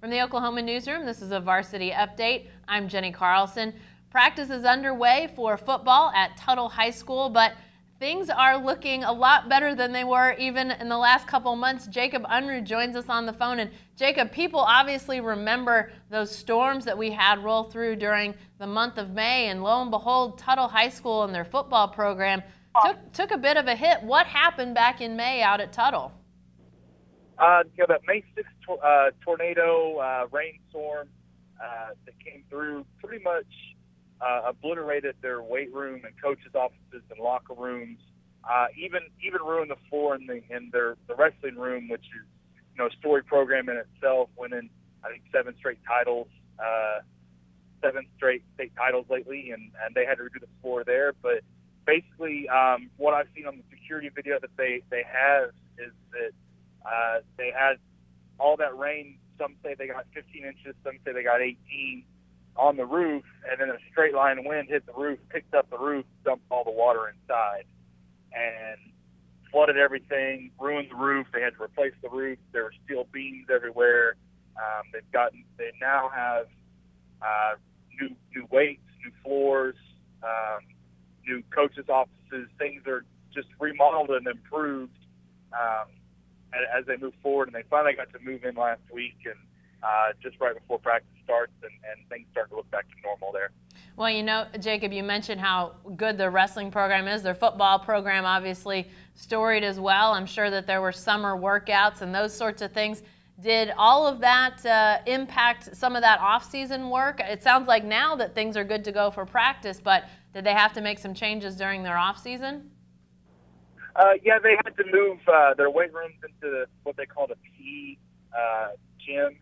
From the Oklahoma newsroom, this is a Varsity update. I'm Jenny Carlson. Practice is underway for football at Tuttle High School, but things are looking a lot better than they were even in the last couple months. Jacob Unruh joins us on the phone. And Jacob, people obviously remember those storms that we had roll through during the month of May, and lo and behold, Tuttle High School and their football program took a bit of a hit. What happened back in May out at Tuttle? That May 6th tornado rainstorm that came through pretty much obliterated their weight room and coaches' offices and locker rooms. Even ruined the floor in the wrestling room, which is a storied program in itself. Winning I think 7 straight titles, 7 straight state titles lately, and they had to redo the floor there. But basically, what I've seen on the security video that they have is that they had all that rain. Some say they got 15 inches, some say they got 18 on the roof, and then a straight line of wind hit the roof, picked up the roof, dumped all the water inside, and flooded everything, ruined the roof. They had to replace the roof. There were steel beams everywhere. They now have new weights, new floors, new coaches' offices. Things are just remodeled and improved as they move forward, and they finally got to move in last week, and just right before practice starts, and things start to look back to normal there. Well, Jacob, you mentioned how good their wrestling program is. Their football program obviously storied as well. I'm sure that there were summer workouts and those sorts of things. Did all of that impact some of that off-season work? It sounds like now that things are good to go for practice, but did they have to make some changes during their off-season? Yeah, they had to move their weight rooms into what they call the PE gym.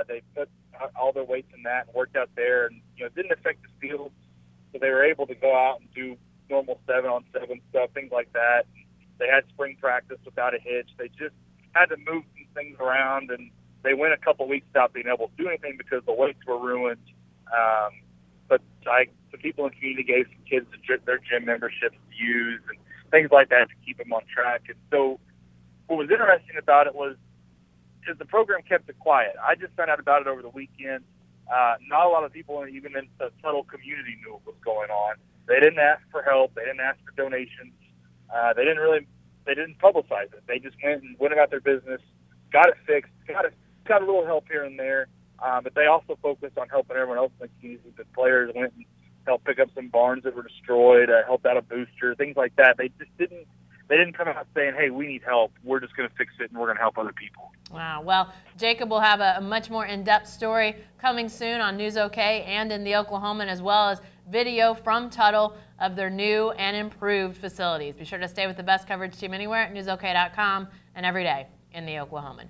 They put all their weights in that and worked out there, and it didn't affect the field, so they were able to go out and do normal 7-on-7 stuff, things like that. They had spring practice without a hitch. They just had to move some things around, and they went a couple weeks without being able to do anything because the weights were ruined. But the people in the community gave some kids their gym memberships to use and things like that to keep them on track. And so what was interesting about it was the program kept it quiet. I just found out about it over the weekend. Not a lot of people, even in the Tuttle community, knew what was going on. They didn't ask for help. They didn't ask for donations. They didn't publicize it. They just went about their business, got it fixed, got a little help here and there. But they also focused on helping everyone else in the community. The players went and helped pick up some barns that were destroyed, helped out a booster, things like that. They just didn't come out saying, hey, we need help. We're just going to fix it and we're going to help other people. Wow. Well, Jacob will have a much more in-depth story coming soon on News OK and in the Oklahoman, as well as video from Tuttle of their new and improved facilities. Be sure to stay with the best coverage team anywhere at newsok.com and every day in the Oklahoman.